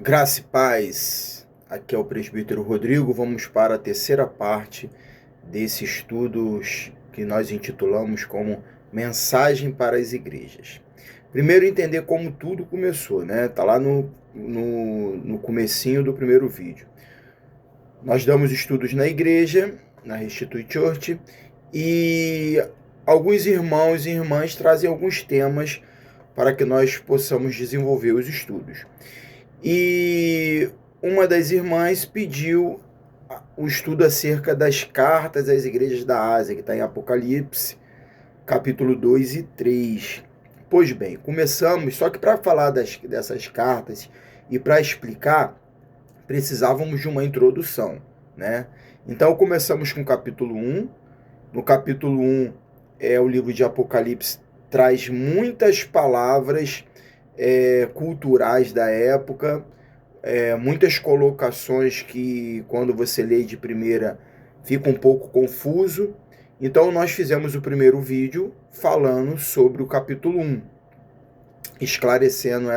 Graça e paz, aqui é o presbítero Rodrigo. Vamos para a terceira parte desse estudo que nós intitulamos como Mensagem para as Igrejas. Primeiro, entender como tudo começou, né? Tá lá no comecinho do primeiro vídeo. Nós damos estudos na igreja, na Restitui Church, e alguns irmãos e irmãs trazem alguns temas para que nós possamos desenvolver os estudos. E uma das irmãs pediu o estudo acerca das cartas às igrejas da Ásia, que está em Apocalipse, capítulo 2 e 3. Pois bem, começamos, só que para falar dessas cartas e para explicar, precisávamos de uma introdução, né? Então começamos com o capítulo 1. No capítulo 1, o livro de Apocalipse traz muitas palavras culturais da época, muitas colocações que, quando você lê de primeira, fica um pouco confuso. Então, nós fizemos o primeiro vídeo falando sobre o capítulo 1, esclarecendo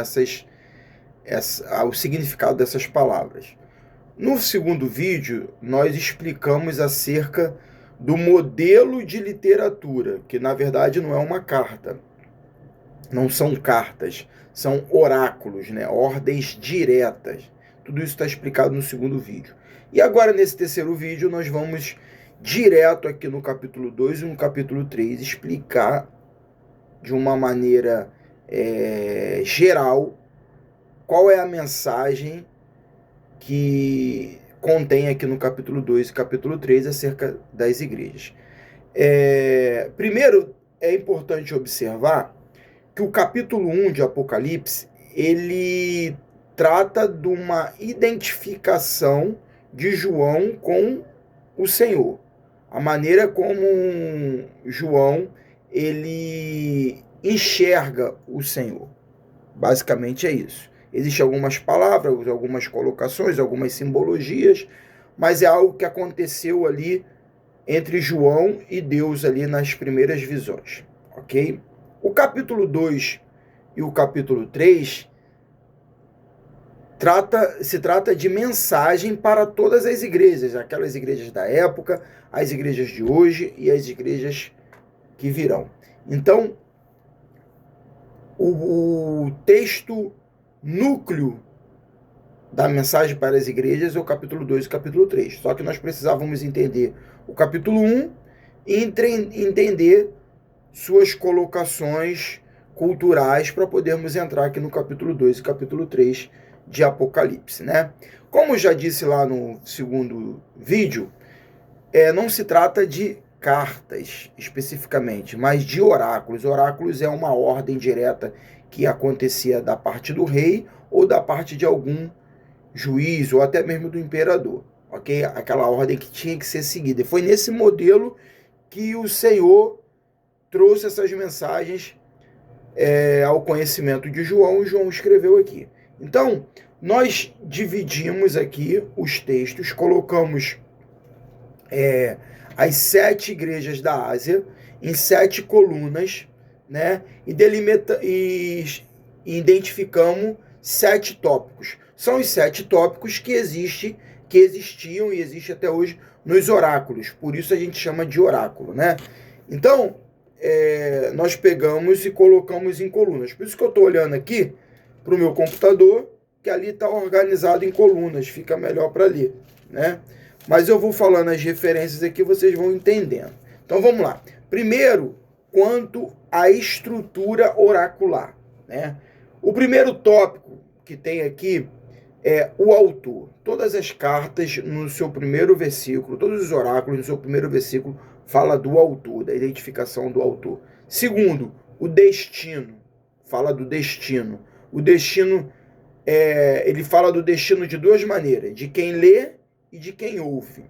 o significado dessas palavras. No segundo vídeo, nós explicamos acerca do modelo de literatura, que na verdade não é uma carta. Não são cartas, são oráculos, né? Ordens diretas. Tudo isso está explicado no segundo vídeo. E agora, nesse terceiro vídeo, nós vamos direto aqui no capítulo 2 e no capítulo 3 explicar de uma maneira geral qual é a mensagem que contém aqui no capítulo 2 e capítulo 3 acerca das igrejas. Primeiro, é importante observar que o capítulo 1 de Apocalipse, ele trata de uma identificação de João com o Senhor. A maneira como João, ele enxerga o Senhor. Basicamente é isso. Existem algumas palavras, algumas colocações, algumas simbologias, mas é algo que aconteceu ali entre João e Deus ali nas primeiras visões, ok? O capítulo 2 e o capítulo 3 se trata de mensagem para todas as igrejas, aquelas igrejas da época, as igrejas de hoje e as igrejas que virão. Então, o texto núcleo da mensagem para as igrejas é o capítulo 2 e o capítulo 3. Só que nós precisávamos entender o capítulo 1 e entender suas colocações culturais para podermos entrar aqui no capítulo 2 e capítulo 3 de Apocalipse, né? Como já disse lá no segundo vídeo, não se trata de cartas especificamente, mas de oráculos. Oráculos é uma ordem direta que acontecia da parte do rei ou da parte de algum juiz ou até mesmo do imperador, ok? Aquela ordem que tinha que ser seguida. E foi nesse modelo que o Senhor trouxe essas mensagens ao conhecimento de João, e João escreveu aqui. Então, nós dividimos aqui os textos, colocamos as 7 igrejas da Ásia em 7 colunas, né? E identificamos 7 tópicos. São os 7 tópicos que existiam e existem até hoje nos oráculos. Por isso a gente chama de oráculo, né? Então, nós pegamos e colocamos em colunas. Por isso que eu estou olhando aqui para o meu computador, que ali está organizado em colunas, fica melhor para ler, né? Mas eu vou falando as referências aqui, vocês vão entendendo. Então vamos lá. Primeiro, quanto à estrutura oracular, né? O primeiro tópico que tem aqui é o autor. Todas as cartas no seu primeiro versículo, todos os oráculos no seu primeiro versículo fala do autor, da identificação do autor. Segundo, o destino. Fala do destino. O destino, ele fala do destino de duas maneiras, de quem lê e de quem ouve.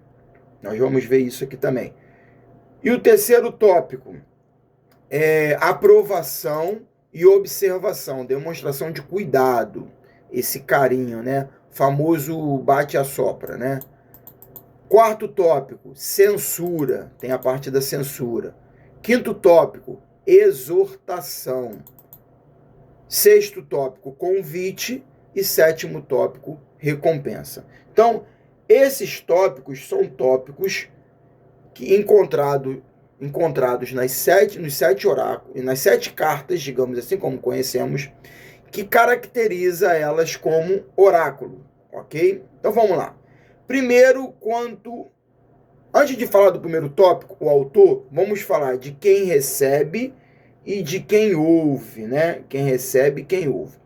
Nós vamos ver isso aqui também. E o terceiro tópico é aprovação e observação, demonstração de cuidado, esse carinho, né? Famoso bate-a-sopra, né? Quarto tópico, censura, tem a parte da censura. Quinto tópico, exortação. Sexto tópico, convite. e sétimo tópico, recompensa. Então, esses tópicos são tópicos que encontrados nos 7 oráculos, nas 7 cartas, digamos assim, como conhecemos, que caracteriza elas como oráculo, ok? Então vamos lá. Primeiro, antes de falar do primeiro tópico, o autor, vamos falar de quem recebe e de quem ouve, né? Quem recebe e quem ouve.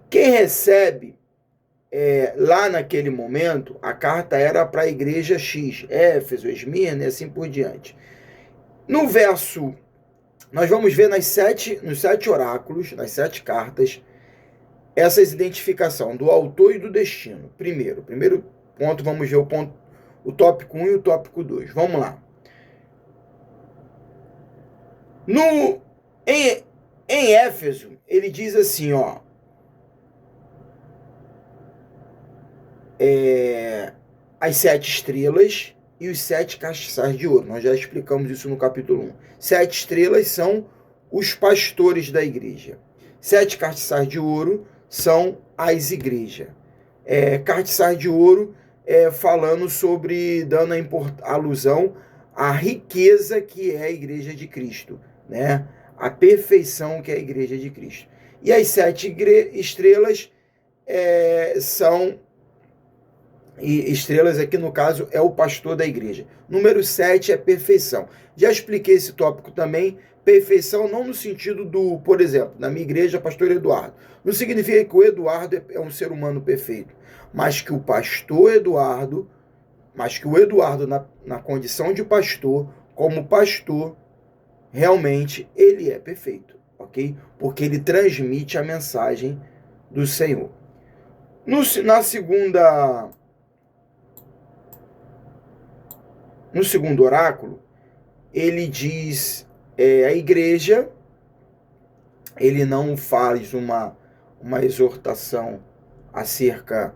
Quem recebe, lá naquele momento, a carta era para a igreja X, Éfeso, Esmirna e assim por diante. No verso, nós vamos ver nos 7 oráculos, nas 7 cartas, essas identificação do autor e do destino. Primeiro ponto, vamos ver o tópico 1 e o tópico 2. Vamos lá. Em Éfeso, ele diz assim, ó, as 7 estrelas e os 7 castiçais de ouro. Nós já explicamos isso no capítulo 1. 7 estrelas são os pastores da igreja. 7 castiçais de ouro são as igrejas. Castiçais de ouro falando sobre, dando alusão à riqueza que é a igreja de Cristo, né? A perfeição que é a igreja de Cristo. E as 7 estrelas são... E estrelas aqui, no caso, é o pastor da igreja. Número 7 é perfeição. Já expliquei esse tópico também. Perfeição não no sentido do, por exemplo, na minha igreja, pastor Eduardo. Não significa que o Eduardo é um ser humano perfeito, mas que o pastor Eduardo, na condição de pastor, como pastor, realmente ele é perfeito, ok? Porque ele transmite a mensagem do Senhor. No segundo oráculo, ele diz a igreja, ele não faz uma exortação acerca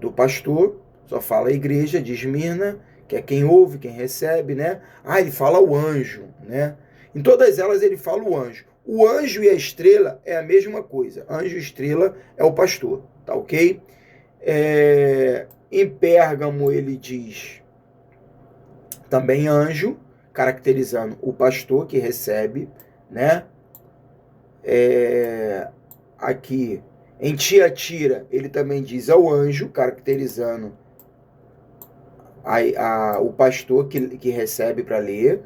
do pastor, só fala a igreja de Esmirna, que é quem ouve, quem recebe, né? Ele fala o anjo, né? Em todas elas ele fala o anjo. O anjo e a estrela é a mesma coisa. Anjo e estrela é o pastor, tá ok? Em Pérgamo ele diz também anjo, caracterizando o pastor que recebe, né? Aqui em Tiatira ele também diz ao anjo, caracterizando o pastor que recebe para ler.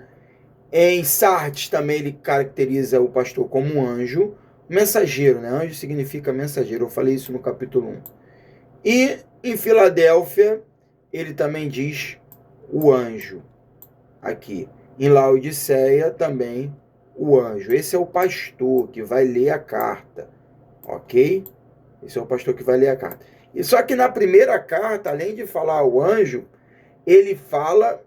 Em Sardes também ele caracteriza o pastor como um anjo, mensageiro, né? Anjo significa mensageiro, eu falei isso no capítulo 1. E em Filadélfia ele também diz o anjo. Aqui em Laodiceia também o anjo. Esse é o pastor que vai ler a carta, ok? Esse é o pastor que vai ler a carta. E só que na primeira carta, além de falar o anjo, ele fala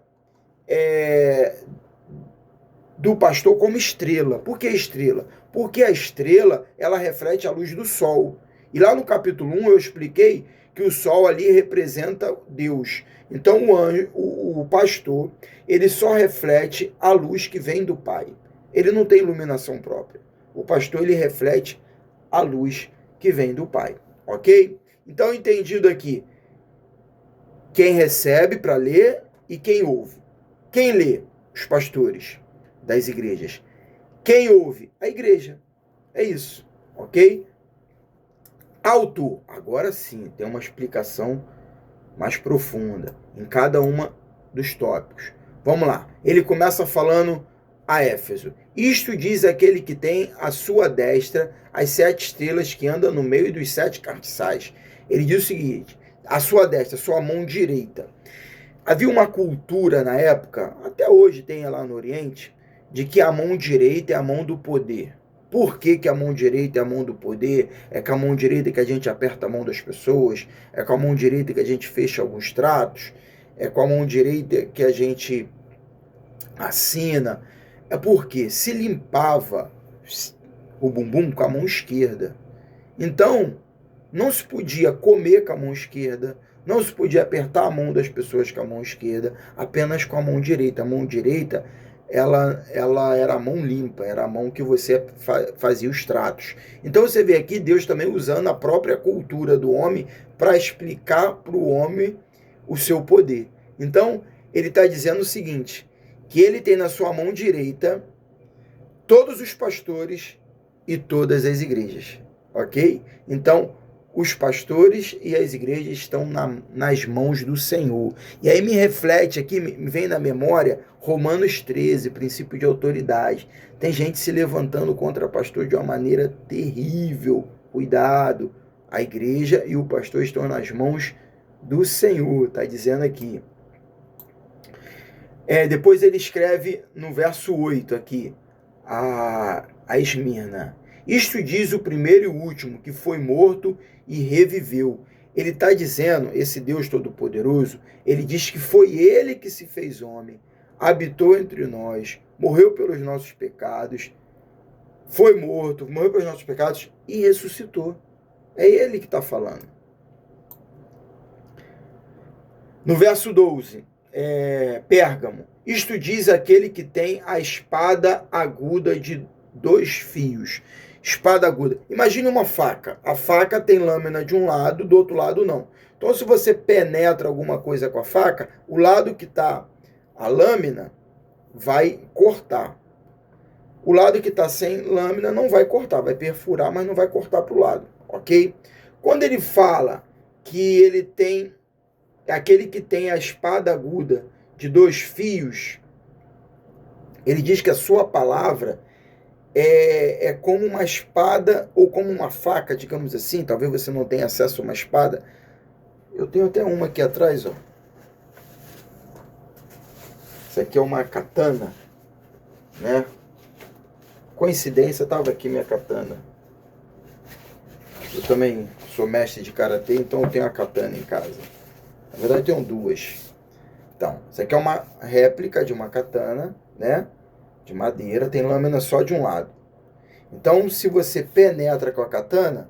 do pastor como estrela. Por que estrela? Porque a estrela, ela reflete a luz do sol. E lá no capítulo 1 eu expliquei que o sol ali representa Deus. Então o pastor, ele só reflete a luz que vem do Pai. Ele não tem iluminação própria. O pastor, ele reflete a luz que vem do Pai. Ok? Então, entendido aqui, quem recebe para ler e quem ouve. Quem lê? Os pastores das igrejas. Quem ouve? A igreja. É isso. Ok? Autor. Agora sim, tem uma explicação mais profunda em cada uma dos tópicos. Vamos lá. Ele começa falando a Éfeso. Isto diz aquele que tem à sua destra as 7 estrelas que andam no meio dos 7 castiçais. Ele diz o seguinte: a sua destra, a sua mão direita. Havia uma cultura na época, até hoje tem lá no Oriente, de que a mão direita é a mão do poder. Por que a mão direita é a mão do poder? É com a mão direita que a gente aperta a mão das pessoas? É com a mão direita que a gente fecha alguns tratos? É com a mão direita que a gente assina? É porque se limpava o bumbum com a mão esquerda. Então, não se podia comer com a mão esquerda, não se podia apertar a mão das pessoas com a mão esquerda, apenas com a mão direita. A mão direita ela era a mão limpa, era a mão que você fazia os tratos. Então você vê aqui Deus também usando a própria cultura do homem para explicar para o homem o seu poder. Então ele está dizendo o seguinte, que ele tem na sua mão direita todos os pastores e todas as igrejas, ok? Então, os pastores e as igrejas estão nas mãos do Senhor. E aí me reflete aqui, me vem na memória, Romanos 13, princípio de autoridade. Tem gente se levantando contra o pastor de uma maneira terrível. Cuidado, a igreja e o pastor estão nas mãos do Senhor, está dizendo aqui. Depois ele escreve no verso 8 aqui, a Esmirna. Isto diz o primeiro e o último, que foi morto e reviveu. Ele está dizendo, esse Deus Todo-Poderoso, ele diz que foi ele que se fez homem, habitou entre nós, morreu pelos nossos pecados, foi morto, morreu pelos nossos pecados e ressuscitou. É ele que está falando. No verso 12, Pérgamo. Isto diz aquele que tem a espada aguda de 2 fios. Espada aguda. Imagine uma faca. A faca tem lâmina de um lado, do outro lado não. Então, se você penetra alguma coisa com a faca, o lado que está a lâmina vai cortar. O lado que está sem lâmina não vai cortar, vai perfurar, mas não vai cortar para o lado, ok? Quando ele fala que ele tem, aquele que tem a espada aguda de 2 fios, ele diz que a sua palavra é como uma espada ou como uma faca, digamos assim. Talvez você não tenha acesso a uma espada. Eu tenho até uma aqui atrás, ó. Isso aqui é uma katana, né? Coincidência, estava aqui minha katana. Eu também sou mestre de karatê, então eu tenho a katana em casa. Na verdade, eu tenho 2. Então, isso aqui é uma réplica de uma katana, né? De madeira, tem lâmina só de um lado. Então, se você penetra com a katana,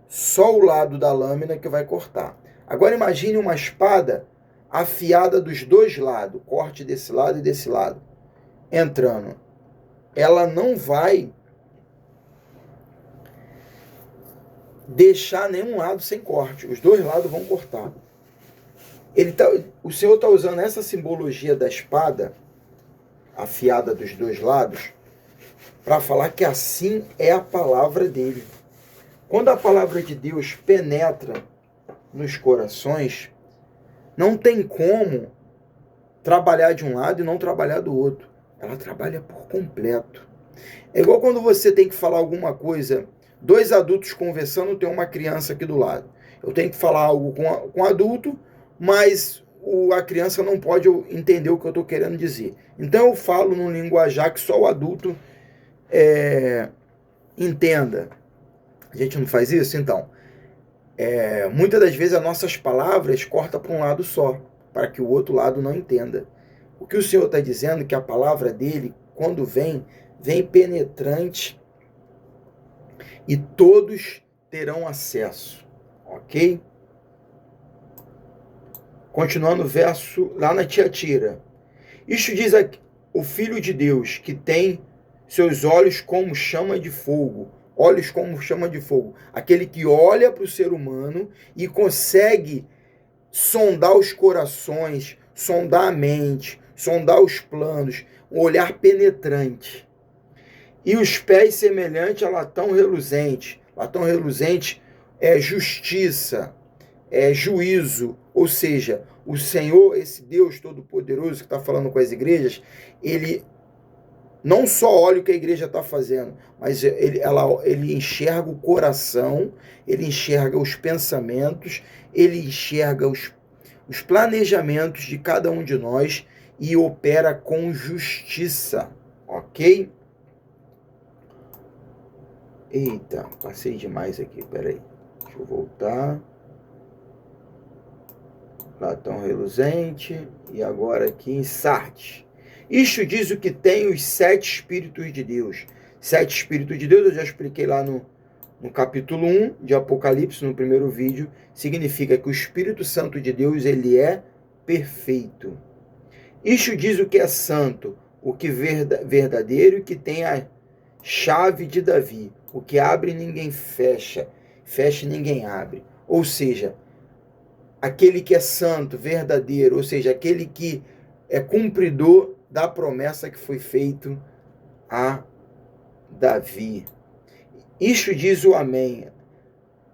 só o lado da lâmina que vai cortar. Agora imagine uma espada afiada dos 2 lados, corte desse lado e desse lado, entrando. Ela não vai deixar nenhum lado sem corte. Os 2 lados vão cortar. O Senhor está usando essa simbologia da espada afiada dos 2 lados para falar que assim é a palavra dele. Quando a palavra de Deus penetra nos corações, não tem como trabalhar de um lado e não trabalhar do outro. Ela trabalha por completo. É igual quando você tem que falar alguma coisa, 2 adultos conversando, tem uma criança aqui do lado. Eu tenho que falar algo com adulto, mas a criança não pode entender o que eu estou querendo dizer. Então eu falo num linguajar que só o adulto entenda. A gente não faz isso? Então, muitas das vezes as nossas palavras cortam para um lado só, para que o outro lado não entenda. O que o Senhor está dizendo é que a palavra dele, quando vem penetrante e todos terão acesso, ok? Continuando o verso lá na Tiatira. Isto diz aqui, o Filho de Deus, que tem seus olhos como chama de fogo. Olhos como chama de fogo. Aquele que olha para o ser humano e consegue sondar os corações, sondar a mente, sondar os planos, um olhar penetrante. E os pés semelhantes a latão reluzente. Latão reluzente é justiça, é juízo. Ou seja, o Senhor, esse Deus Todo-Poderoso que está falando com as igrejas, ele não só olha o que a igreja está fazendo, mas ele enxerga o coração, ele enxerga os pensamentos, ele enxerga os planejamentos de cada um de nós e opera com justiça, ok? Eita, passei demais aqui, peraí. Deixa eu voltar. Latão reluzente. E agora aqui em Sardes. Isto diz o que tem os 7 Espíritos de Deus. 7 Espíritos de Deus, eu já expliquei lá no capítulo 1 de Apocalipse, no primeiro vídeo. Significa que o Espírito Santo de Deus, ele é perfeito. Isto diz o que é santo, o que verdadeiro e que tem a chave de Davi. O que abre ninguém fecha, fecha ninguém abre. Ou seja, aquele que é santo, verdadeiro, ou seja, aquele que é cumpridor da promessa que foi feito a Davi. Isto diz o Amém.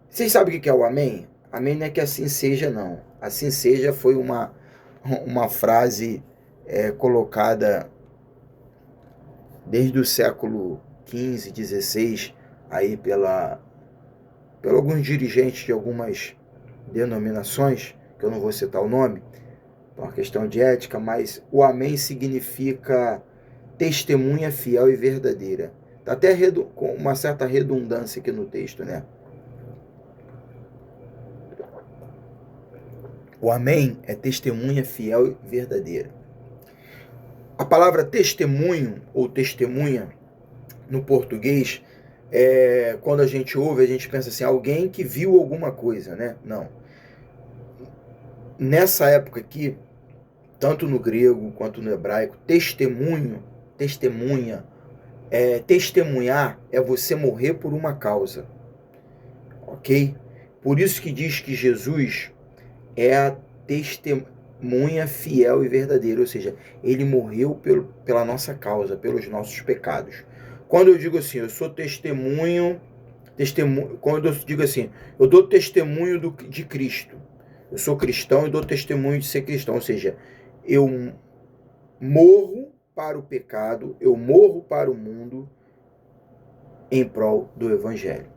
Vocês sabem o que é o Amém? Amém não é que assim seja, não. Assim seja foi uma frase colocada desde o século XV, XVI, aí por alguns dirigentes de algumas denominações, que eu não vou citar o nome, por uma questão de ética, mas o Amém significa testemunha fiel e verdadeira. Está até com uma certa redundância aqui no texto, né? O Amém é testemunha fiel e verdadeira. A palavra testemunho ou testemunha no português, quando a gente ouve, a gente pensa assim, alguém que viu alguma coisa, né? Não. Nessa época aqui, tanto no grego quanto no hebraico, testemunha, testemunhar é você morrer por uma causa, ok? Por isso que diz que Jesus é a testemunha fiel e verdadeira, ou seja, ele morreu pela nossa causa, pelos nossos pecados. Quando eu digo assim, eu sou testemunho, quando eu digo assim, eu dou testemunho de Cristo, eu sou cristão e dou testemunho de ser cristão, ou seja, eu morro para o pecado, eu morro para o mundo em prol do Evangelho,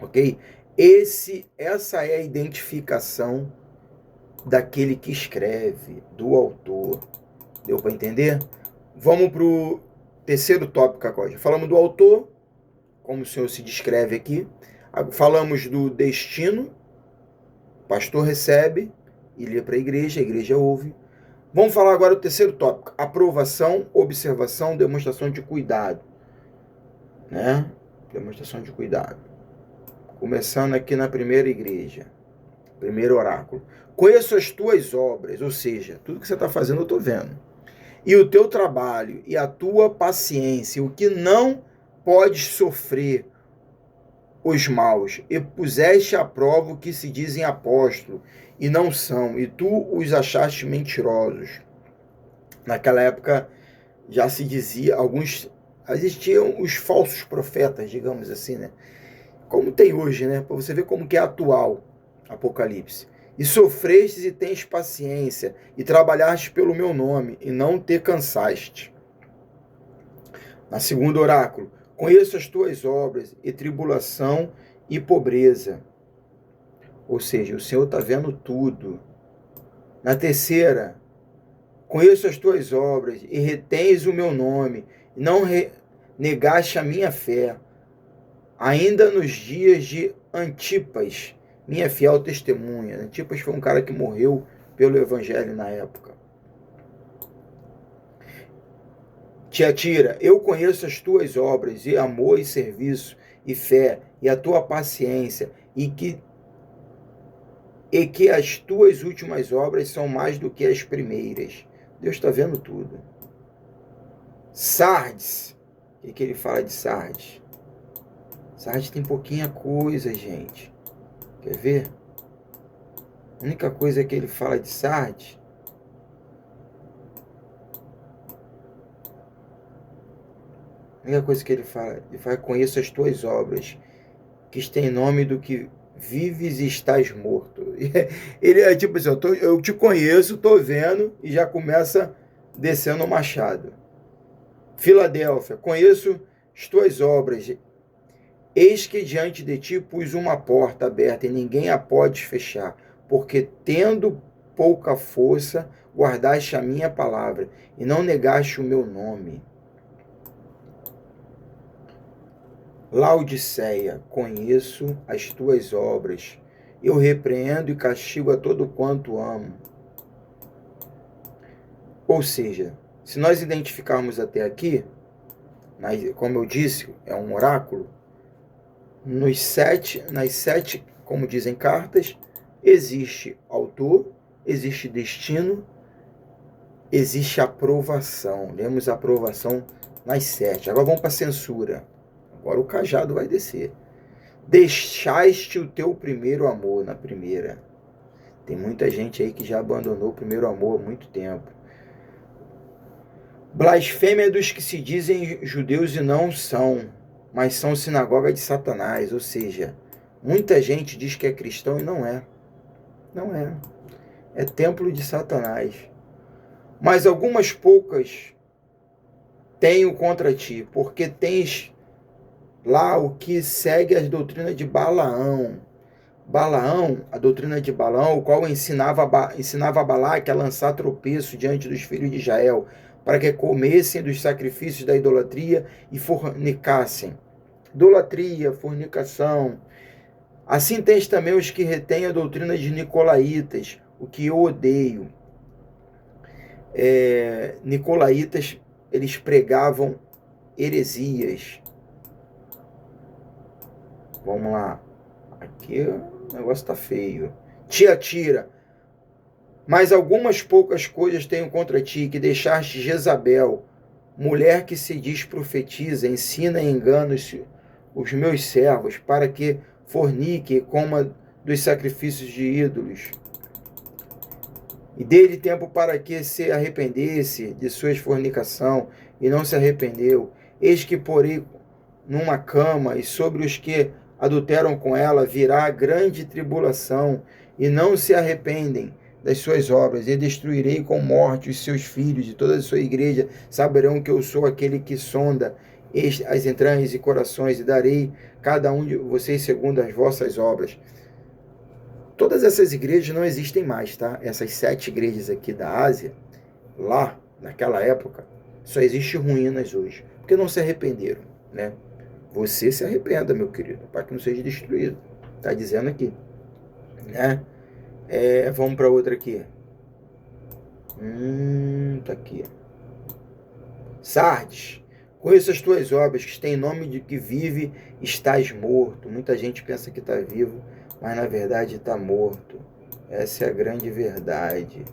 ok? Essa é a identificação daquele que escreve, do autor. Deu para entender? Vamos para o terceiro tópico agora. Falamos do autor, como o Senhor se descreve aqui. Falamos do destino. O pastor recebe e lê para a igreja ouve. Vamos falar agora do terceiro tópico. Aprovação, observação, demonstração de cuidado. Né? Demonstração de cuidado. Começando aqui na primeira igreja. Primeiro oráculo. Conheço as tuas obras, ou seja, tudo que você está fazendo eu estou vendo. E o teu trabalho e a tua paciência, o que não podes sofrer os maus, e puseste à prova o que se dizem apóstolos, e não são, e tu os achaste mentirosos. Naquela época já se dizia, existiam os falsos profetas, digamos assim, né? Como tem hoje, né? Para você ver como que é atual Apocalipse. E sofrestes e tens paciência, e trabalhaste pelo meu nome, e não te cansaste. Na segunda oráculo, conheço as tuas obras, e tribulação e pobreza. Ou seja, o Senhor está vendo tudo. Na terceira, conheço as tuas obras, e retens o meu nome, e não negaste a minha fé. Ainda nos dias de Antipas, minha fiel testemunha. Antipas foi um cara que morreu pelo evangelho na época. Tiatira, eu conheço as tuas obras, e amor e serviço, e fé, e a tua paciência, e que as tuas últimas obras são mais do que as primeiras. Deus está vendo tudo. Sardes, o que ele fala de Sardes? Sardes tem pouquinha coisa, gente. Quer ver? A única coisa que ele fala de Sardes a única coisa que ele fala conheço as tuas obras, que tem nome do que vives e estás morto. Ele é tipo assim, eu te conheço, estou vendo, e já começa descendo o machado. Filadélfia, conheço as tuas obras, eis que diante de ti pus uma porta aberta, e ninguém a pode fechar, porque tendo pouca força, guardaste a minha palavra, e não negaste o meu nome. Laodiceia, conheço as tuas obras, eu repreendo e castigo a todo quanto amo. Ou seja, se nós identificarmos até aqui, como eu disse, é um oráculo, nas sete, como dizem cartas, existe autor, existe destino, existe aprovação. Lemos a aprovação nas 7. Agora vamos para a censura. Agora o cajado vai descer. Deixaste o teu primeiro amor na primeira. Tem muita gente aí que já abandonou o primeiro amor há muito tempo. Blasfêmia dos que se dizem judeus e não são, mas são sinagoga de Satanás. Ou seja, muita gente diz que é cristão e não é. Não é. É templo de Satanás. Mas algumas poucas tenho contra ti, porque tens lá o que segue as doutrinas de Balaão. Balaão, a doutrina de Balaão, o qual ensinava a Balaque a lançar tropeço diante dos filhos de Israel, para que comessem dos sacrifícios da idolatria e fornicassem. Idolatria, fornicação. Assim tens também os que retêm a doutrina de Nicolaítas, o que eu odeio. Nicolaítas, eles pregavam heresias. Vamos lá. Aqui o negócio está feio. Tiatira. Mas algumas poucas coisas tenho contra ti, que deixaste Jezabel, mulher que se diz profetiza, ensina e engana os meus servos, para que fornique e coma dos sacrifícios de ídolos. E dê-lhe tempo para que se arrependesse de sua fornicação, e não se arrependeu. Eis que porei numa cama, e sobre os que adulteram com ela virá grande tribulação, e não se arrependem das suas obras, e destruirei com morte os seus filhos, e toda a sua igreja saberão que eu sou aquele que sonda as entranhas e corações, e darei cada um de vocês segundo as vossas obras. Todas essas igrejas não existem mais, tá? Essas 7 igrejas aqui da Ásia, lá, naquela época, só existe ruínas hoje, porque não se arrependeram, né? Você se arrependa, meu querido, para que não seja destruído. Está dizendo aqui, né? Vamos para outra aqui. Tá aqui. Sardes, conheço as tuas obras, que tem nome de que vive, estás morto. Muita gente pensa que está vivo, mas na verdade está morto. Essa é a grande verdade.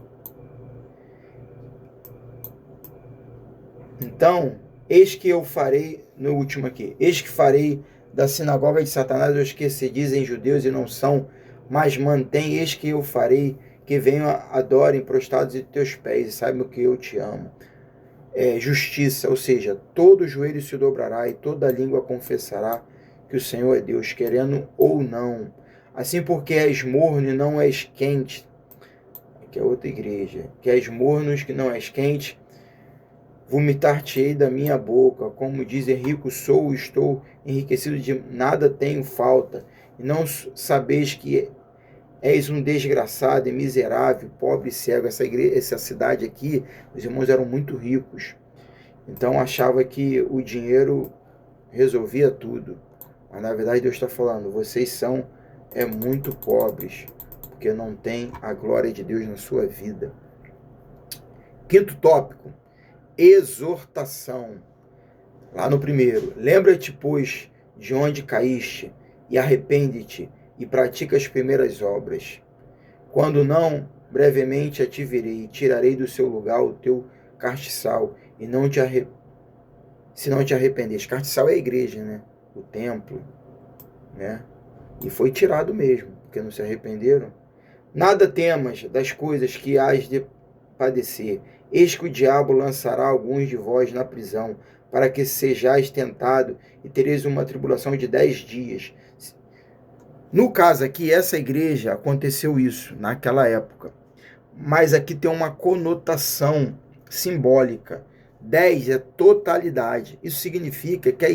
Então, eis que eu farei, no último aqui, eis que farei da sinagoga de Satanás os que se dizem judeus e não são, mas mantém, eis que eu farei que venham, adorem prostrados em teus pés e saibam que eu te amo. Justiça, ou seja, todo joelho se dobrará e toda língua confessará que o Senhor é Deus, querendo ou não. Assim porque és morno e não és quente, aqui é outra igreja, que és morno que não és quente, vomitar-te-ei da minha boca, como dizem, rico sou, estou enriquecido, de nada tenho falta, e não sabeis que és um desgraçado e miserável, pobre e cego. Essa cidade aqui, os irmãos eram muito ricos, então achava que o dinheiro resolvia tudo, mas na verdade Deus está falando, vocês são muito pobres, porque não tem a glória de Deus na sua vida. Quinto tópico, exortação. Lá no primeiro, lembra-te, pois, de onde caíste, e arrepende-te, e pratica as primeiras obras. Quando não, brevemente te virei, e tirarei do seu lugar o teu castiçal, e não te se não te arrependeres. Castiçal é a igreja, né? O templo, né? E foi tirado mesmo, porque não se arrependeram. Nada temas das coisas que hás de padecer. Eis que o diabo lançará alguns de vós na prisão, para que sejais tentado, e tereis uma tribulação de 10 dias. No caso aqui, essa igreja, aconteceu isso naquela época. Mas aqui tem uma conotação simbólica. 10 é totalidade. Isso significa que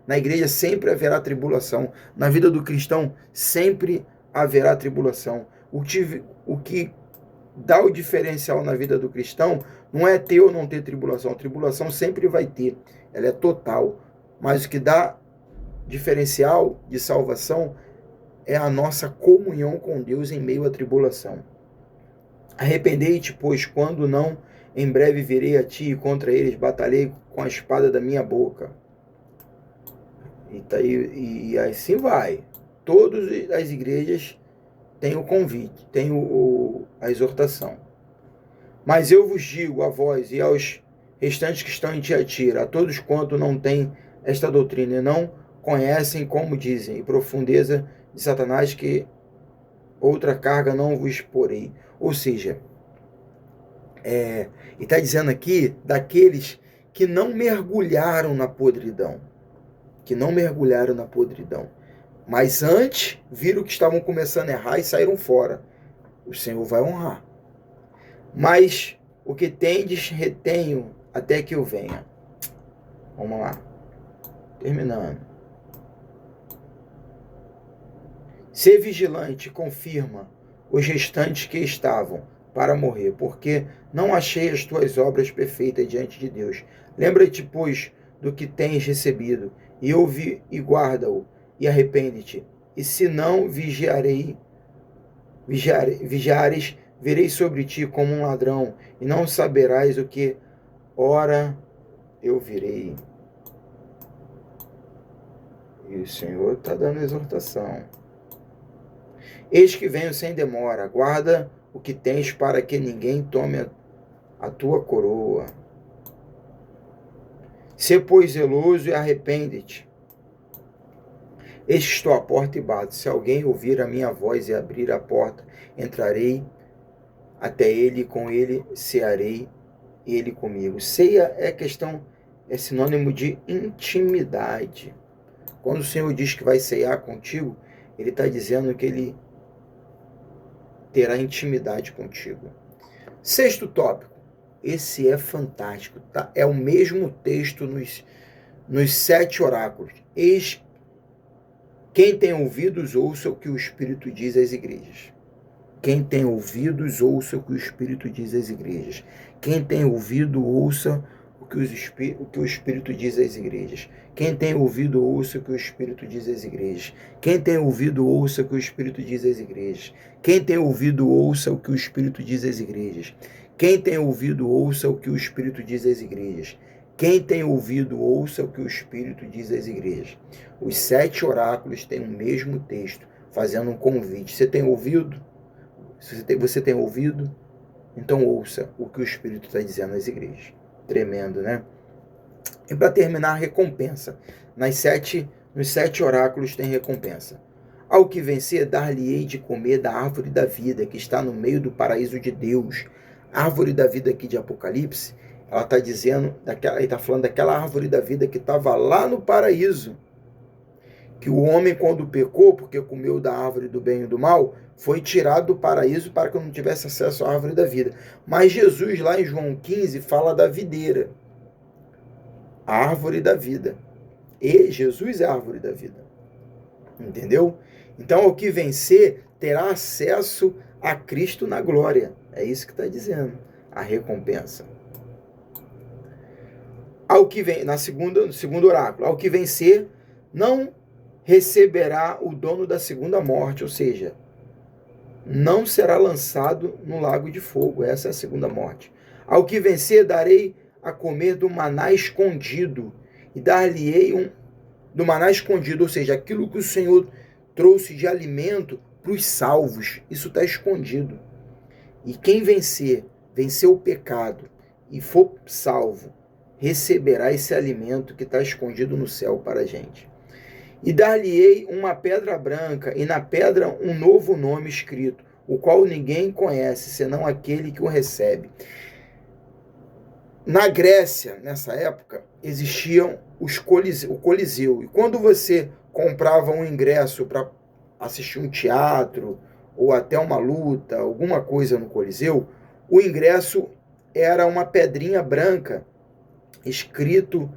na igreja sempre haverá tribulação. Na vida do cristão sempre haverá tribulação. O que dá o diferencial na vida do cristão não é ter ou não ter tribulação. A tribulação sempre vai ter. Ela é total. Mas o que dá diferencial de salvação é a nossa comunhão com Deus em meio à tribulação. Arrependei-te, pois, quando não, em breve virei a ti, e contra eles batalhei com a espada da minha boca. E assim vai. Todas as igrejas têm o convite, têm a exortação. Mas eu vos digo a vós e aos restantes que estão em Tiatira, a todos quanto não têm esta doutrina e não conhecem, como dizem, e profundeza de Satanás, que outra carga não vos porei. Ou seja, e está dizendo aqui daqueles que não mergulharam na podridão. Que não mergulharam na podridão. Mas antes viram que estavam começando a errar e saíram fora. O Senhor vai honrar. Mas o que tendes, retenho até que eu venha. Vamos lá. Terminando. Ser vigilante, confirma os restantes que estavam para morrer, porque não achei as tuas obras perfeitas diante de Deus. Lembra-te, pois, do que tens recebido, e ouve e guarda-o, e arrepende-te. E se não vigiares, verei sobre ti como um ladrão, e não saberás o que ora eu virei. E o Senhor está dando exortação. Eis que venho sem demora, guarda o que tens para que ninguém tome a tua coroa. Sê, pois, zeloso e arrepende-te. Eis que estou à porta e bato. Se alguém ouvir a minha voz e abrir a porta, entrarei até ele e com ele cearei e ele comigo. Ceia é sinônimo de intimidade. Quando o Senhor diz que vai ceiar contigo, Ele está dizendo que Ele terá intimidade contigo. Sexto tópico. Esse é fantástico, tá? É o mesmo texto nos 7 oráculos. Eis, quem tem ouvidos, ouça o que o Espírito diz às igrejas. Quem tem ouvidos, ouça o que o Espírito diz às igrejas. Quem tem ouvido, ouça o que o Espírito diz às igrejas. Quem tem ouvido, ouça o que o Espírito diz às igrejas. Quem tem ouvido, ouça o que o Espírito diz às igrejas. Quem tem ouvido, ouça o que o Espírito diz às igrejas. Quem tem ouvido, ouça o que o Espírito diz às igrejas. Quem tem ouvido, ouça o que o Espírito diz às igrejas. Os 7 oráculos têm o mesmo texto, fazendo um convite. Você tem ouvido? Se você tem ouvido, então ouça o que o Espírito está dizendo às igrejas. Tremendo, né? E para terminar, recompensa. Nos 7 oráculos tem recompensa. Ao que vencer, dar-lhe-ei de comer da árvore da vida, que está no meio do paraíso de Deus. A árvore da vida aqui de Apocalipse, ela está dizendo, ele está falando daquela árvore da vida que estava lá no paraíso. Que o homem, quando pecou, porque comeu da árvore do bem e do mal, foi tirado do paraíso para que não tivesse acesso à árvore da vida. Mas Jesus, lá em João 15, fala da videira, a árvore da vida. E Jesus é a árvore da vida. Entendeu? Então, o que vencer terá acesso a Cristo na glória. É isso que está dizendo, a recompensa. Ao que vem, no segundo oráculo, ao que vencer, não receberá o dono da segunda morte, ou seja, não será lançado no lago de fogo. Essa é a segunda morte. Ao que vencer, darei a comer do maná escondido, e dar-lhe-ei do maná escondido, ou seja, aquilo que o Senhor trouxe de alimento para os salvos. Isso está escondido. E quem vencer o pecado e for salvo, receberá esse alimento que está escondido no céu para a gente. E dar-lhe-ei uma pedra branca, e na pedra um novo nome escrito, o qual ninguém conhece, senão aquele que o recebe. Na Grécia, nessa época, existiam o Coliseu. E quando você comprava um ingresso para assistir um teatro, ou até uma luta, alguma coisa no Coliseu, o ingresso era uma pedrinha branca, escrito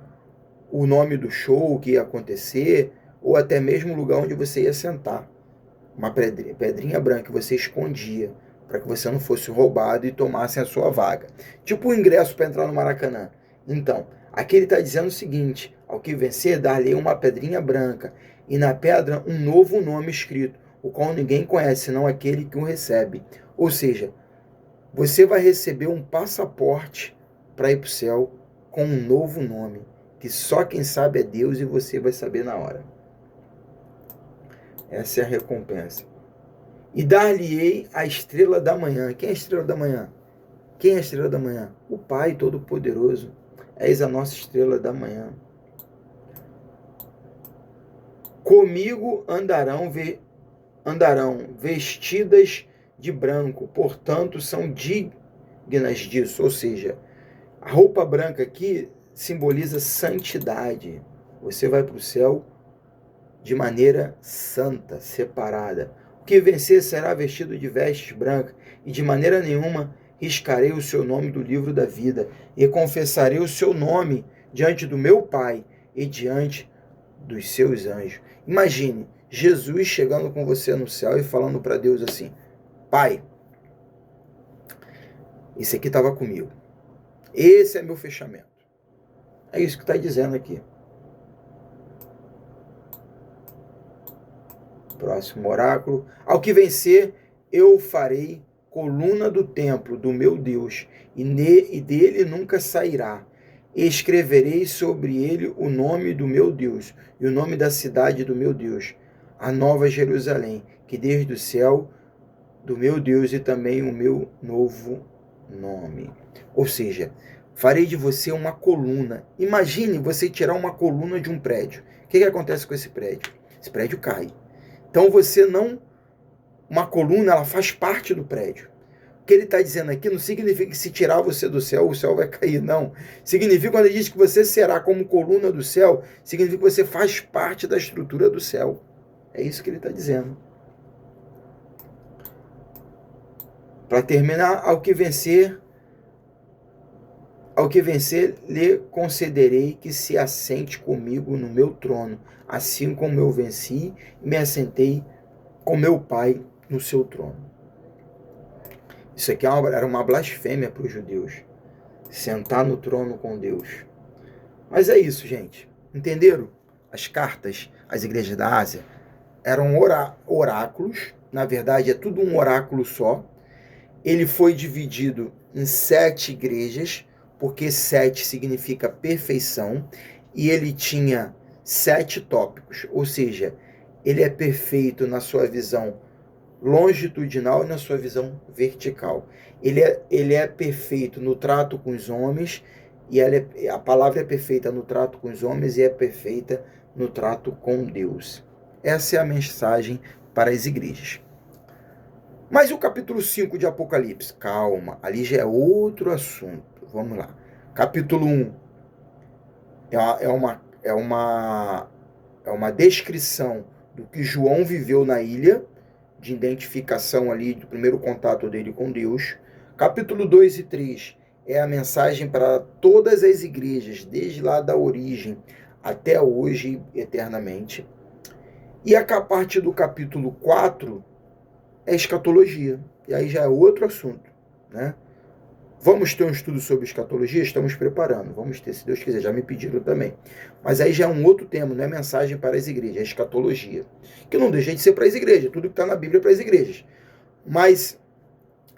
o nome do show que ia acontecer, ou até mesmo o lugar onde você ia sentar. Uma pedrinha branca que você escondia, para que você não fosse roubado e tomasse a sua vaga. Tipo o ingresso para entrar no Maracanã. Então, aqui ele está dizendo o seguinte: ao que vencer, dar-lhe uma pedrinha branca, e na pedra um novo nome escrito, o qual ninguém conhece, senão aquele que o recebe. Ou seja, você vai receber um passaporte para ir para o céu com um novo nome, que só quem sabe é Deus, e você vai saber na hora. Essa é a recompensa. E dar-lhe-ei a estrela da manhã. Quem é a estrela da manhã? Quem é a estrela da manhã? O Pai Todo-Poderoso. És a nossa estrela da manhã. Comigo andarão vestidas de branco, portanto são dignas disso. Ou seja, a roupa branca aqui simboliza santidade. Você vai para o céu de maneira santa, separada. O que vencer será vestido de vestes brancas, e de maneira nenhuma riscarei o seu nome do livro da vida, e confessarei o seu nome diante do meu Pai e diante dos seus anjos. Imagine Jesus chegando com você no céu e falando para Deus assim: Pai, esse aqui estava comigo. Esse é meu fechamento. É isso que está dizendo aqui. Próximo oráculo. Ao que vencer, eu farei coluna do templo do meu Deus, e dele nunca sairá. E escreverei sobre ele o nome do meu Deus, e o nome da cidade do meu Deus, a nova Jerusalém, que desde o céu do meu Deus, e também o meu novo nome. Ou seja, farei de você uma coluna. Imagine você tirar uma coluna de um prédio. O que acontece com esse prédio? Esse prédio cai. Então você não... Uma coluna, ela faz parte do prédio. O que ele está dizendo aqui não significa que se tirar você do céu, o céu vai cair, não. Significa, quando ele diz que você será como coluna do céu, significa que você faz parte da estrutura do céu. É isso que ele está dizendo. Para terminar, ao que vencer, lhe concederei que se assente comigo no meu trono, assim como eu venci e me assentei com meu Pai no seu trono. Isso aqui era uma blasfêmia para os judeus. Sentar no trono com Deus. Mas é isso, gente. Entenderam? As cartas às igrejas da Ásia eram oráculos. Na verdade, é tudo um oráculo só. Ele foi dividido em 7 igrejas, porque 7 significa perfeição. E ele tinha 7 tópicos. Ou seja, ele é perfeito na sua visão longitudinal e na sua visão vertical. Ele é perfeito no trato com os homens, e a palavra é perfeita no trato com os homens e é perfeita no trato com Deus. Essa é a mensagem para as igrejas. Mas o capítulo 5 de Apocalipse, calma, ali já é outro assunto. Vamos lá. Capítulo 1 é uma descrição do que João viveu na ilha, de identificação ali, do primeiro contato dele com Deus. Capítulo 2 e 3 é a mensagem para todas as igrejas, desde lá da origem até hoje, eternamente. E a partir do capítulo 4 é escatologia. E aí já é outro assunto, né? Vamos ter um estudo sobre escatologia? Estamos preparando. Vamos ter, se Deus quiser. Já me pediram também. Mas aí já é um outro tema, não é mensagem para as igrejas, é escatologia. Que não deixa de ser para as igrejas. Tudo que está na Bíblia é para as igrejas. Mas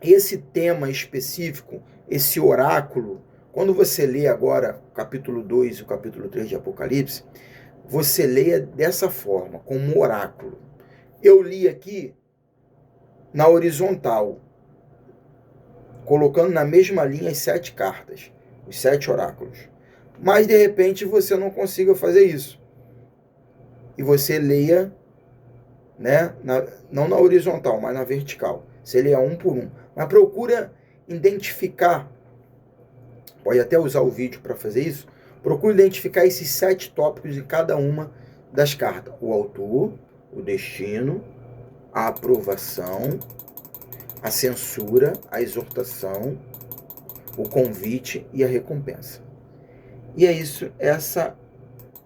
esse tema específico, esse oráculo, quando você lê agora o capítulo 2 e o capítulo 3 de Apocalipse, você leia dessa forma, como um oráculo. Eu li aqui na horizontal, colocando na mesma linha as 7 cartas, os 7 oráculos. Mas, de repente, você não consiga fazer isso. E você leia, né, não na horizontal, mas na vertical. Você leia um por um. Mas procura identificar, pode até usar o vídeo para fazer isso, procura identificar esses 7 tópicos em cada uma das cartas. O autor, o destino, a aprovação, a censura, a exortação, o convite e a recompensa. E é isso, essa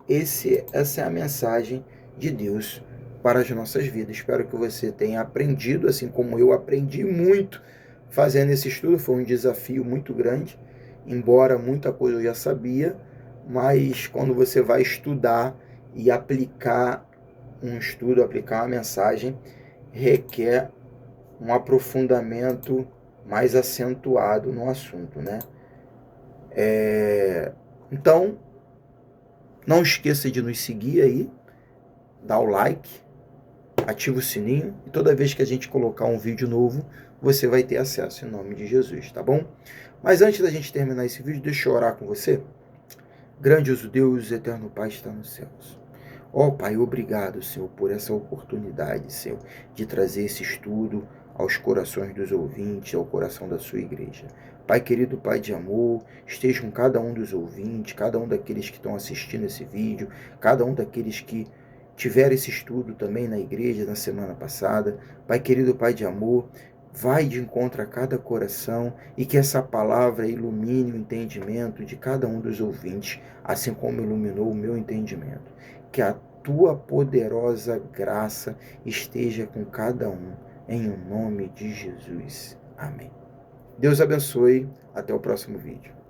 é a mensagem de Deus para as nossas vidas. Espero que você tenha aprendido, assim como eu aprendi muito fazendo esse estudo. Foi um desafio muito grande, embora muita coisa eu já sabia, mas quando você vai estudar e aplicar um estudo, aplicar uma mensagem, requer um aprofundamento mais acentuado no assunto, né? Então, não esqueça de nos seguir aí, dá o like, ativa o sininho e toda vez que a gente colocar um vídeo novo, você vai ter acesso em nome de Jesus, tá bom? Mas antes da gente terminar esse vídeo, deixa eu orar com você. Grandioso Deus, eterno Pai, está nos céus. Ó Pai, obrigado, Senhor, por essa oportunidade, Senhor, de trazer esse estudo aos corações dos ouvintes, ao coração da sua igreja. Pai querido, Pai de amor, esteja com cada um dos ouvintes, cada um daqueles que estão assistindo esse vídeo, cada um daqueles que tiveram esse estudo também na igreja na semana passada. Pai querido, Pai de amor, vai de encontro a cada coração e que essa palavra ilumine o entendimento de cada um dos ouvintes, assim como iluminou o meu entendimento. Que a tua poderosa graça esteja com cada um, em o nome de Jesus. Amém. Deus abençoe. Até o próximo vídeo.